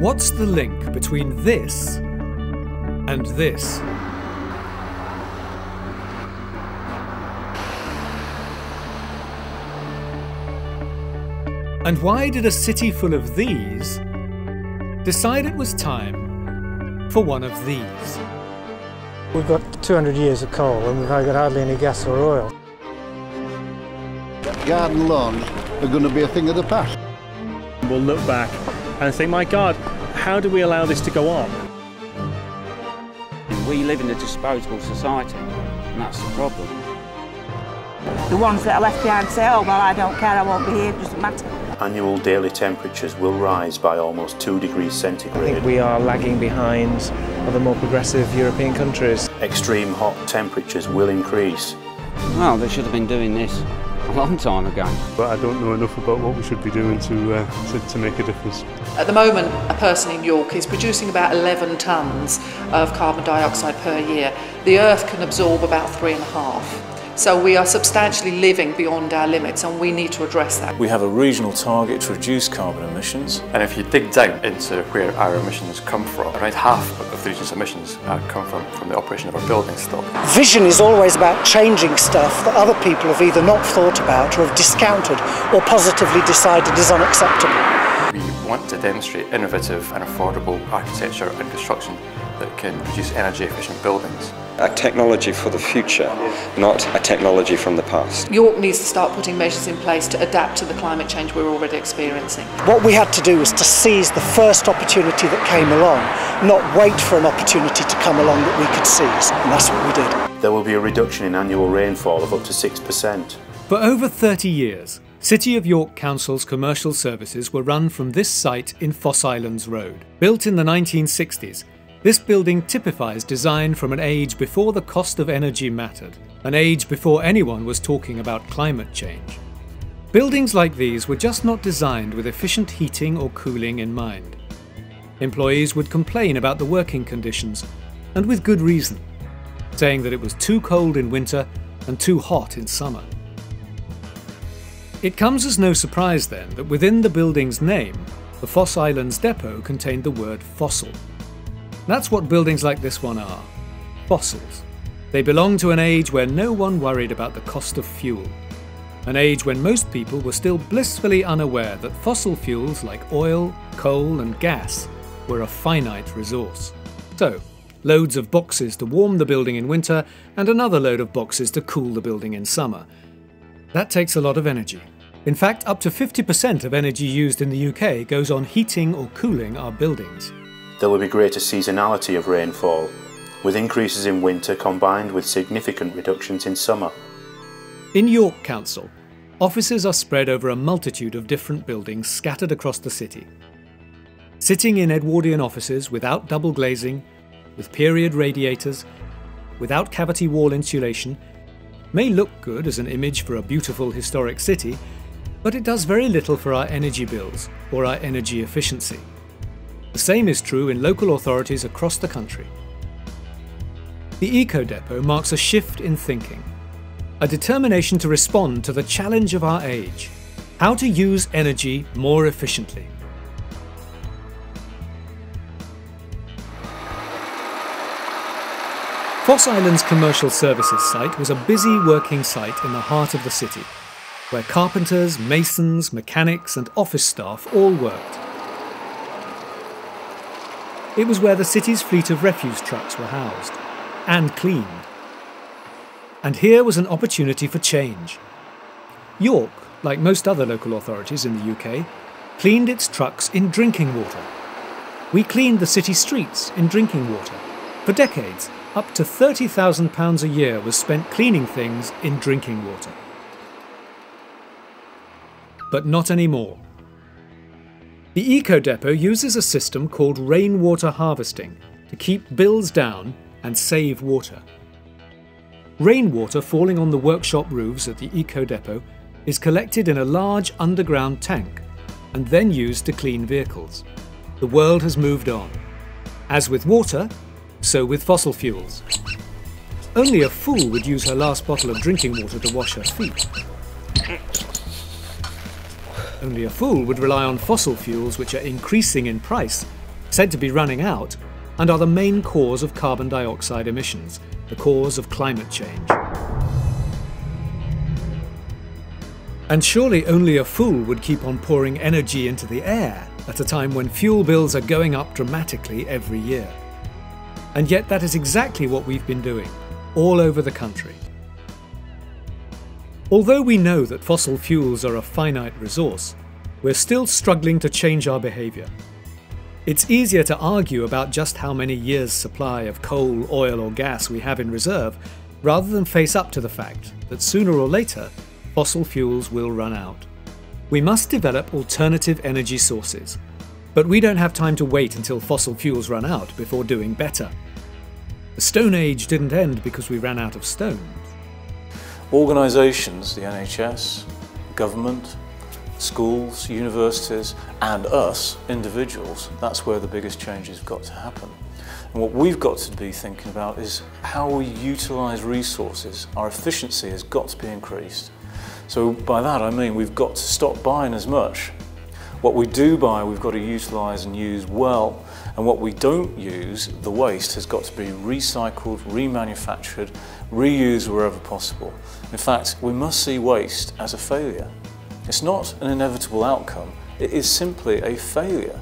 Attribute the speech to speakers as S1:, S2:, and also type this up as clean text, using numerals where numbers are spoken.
S1: What's the link between this and this? And why did a city full of these decide it was time for one of these?
S2: We've got 200 years of coal and we've got hardly any gas or oil.
S3: Garden lawns are going to be a thing of the past.
S4: We'll look back and think, my God, how do we allow this to go on?
S5: We live in a disposable society, and that's the problem.
S6: The ones that are left behind say, oh, well, I don't care, I won't be here, it doesn't matter.
S7: Annual daily temperatures will rise by almost 2 degrees centigrade.
S8: I think we are lagging behind other more progressive European countries.
S7: Extreme hot temperatures will increase.
S5: Well, they should have been doing this a long time ago.
S9: But I don't know enough about what we should be doing to make a difference.
S10: At the moment, a person in York is producing about 11 tonnes of carbon dioxide per year. The Earth can absorb about 3.5. So we are substantially living beyond our limits, and we need to address that.
S11: We have a regional target to reduce carbon emissions.
S12: And if you dig down into where our emissions come from, around half of the region's emissions come from the operation of our building stock.
S13: Vision is always about changing stuff that other people have either not thought about or have discounted or positively decided is unacceptable.
S12: We want to demonstrate innovative and affordable architecture and construction that can produce energy efficient buildings.
S14: A technology for the future, not a technology from the past.
S10: York needs to start putting measures in place to adapt to the climate change we're already experiencing.
S13: What we had to do was to seize the first opportunity that came along, not wait for an opportunity to come along that we could seize, and that's what we did.
S7: There will be a reduction in annual rainfall of up to 6%.
S1: For over 30 years, City of York Council's commercial services were run from this site in Foss Islands Road. Built in the 1960s, this building typifies design from an age before the cost of energy mattered, an age before anyone was talking about climate change. Buildings like these were just not designed with efficient heating or cooling in mind. Employees would complain about the working conditions, and with good reason, saying that it was too cold in winter and too hot in summer. It comes as no surprise then that within the building's name, the Foss Islands Depot contained the word fossil. That's what buildings like this one are, fossils. They belong to an age where no one worried about the cost of fuel, an age when most people were still blissfully unaware that fossil fuels like oil, coal and gas were a finite resource. So, loads of boxes to warm the building in winter and another load of boxes to cool the building in summer. That takes a lot of energy. In fact, up to 50% of energy used in the UK goes on heating or cooling our buildings.
S7: There will be greater seasonality of rainfall, with increases in winter combined with significant reductions in summer.
S1: In York Council, offices are spread over a multitude of different buildings scattered across the city. Sitting in Edwardian offices without double glazing, with period radiators, without cavity wall insulation, may look good as an image for a beautiful historic city, but it does very little for our energy bills or our energy efficiency. The same is true in local authorities across the country. The Eco Depot marks a shift in thinking, a determination to respond to the challenge of our age, how to use energy more efficiently. Foss Islands Commercial Services site was a busy working site in the heart of the city, where carpenters, masons, mechanics and office staff all worked. It was where the city's fleet of refuse trucks were housed and cleaned. And here was an opportunity for change. York, like most other local authorities in the UK, cleaned its trucks in drinking water. We cleaned the city streets in drinking water. For decades, up to £30,000 a year was spent cleaning things in drinking water. But not anymore. The Eco Depot uses a system called rainwater harvesting to keep bills down and save water. Rainwater falling on the workshop roofs at the Eco Depot is collected in a large underground tank and then used to clean vehicles. The world has moved on. As with water, so with fossil fuels. Only a fool would use her last bottle of drinking water to wash her feet. Only a fool would rely on fossil fuels which are increasing in price said to be running out, and are the main cause of carbon dioxide emissions, the cause of climate change. And surely only a fool would keep on pouring energy into the air at a time when fuel bills are going up dramatically every year. And yet that is exactly what we've been doing, all over the country. Although we know that fossil fuels are a finite resource, we're still struggling to change our behaviour. It's easier to argue about just how many years' supply of coal, oil or gas we have in reserve, rather than face up to the fact that sooner or later, fossil fuels will run out. We must develop alternative energy sources, but we don't have time to wait until fossil fuels run out before doing better. The Stone Age didn't end because we ran out of stones.
S11: Organisations, the NHS, government, schools, universities and us, individuals, that's where the biggest changes have got to happen. And what we've got to be thinking about is how we utilise resources. Our efficiency has got to be increased. So by that I mean we've got to stop buying as much. What we do buy we've got to utilise and use well, and what we don't use, the waste, has got to be recycled, remanufactured, reused wherever possible. In fact, we must see waste as a failure. It's not an inevitable outcome, it is simply a failure.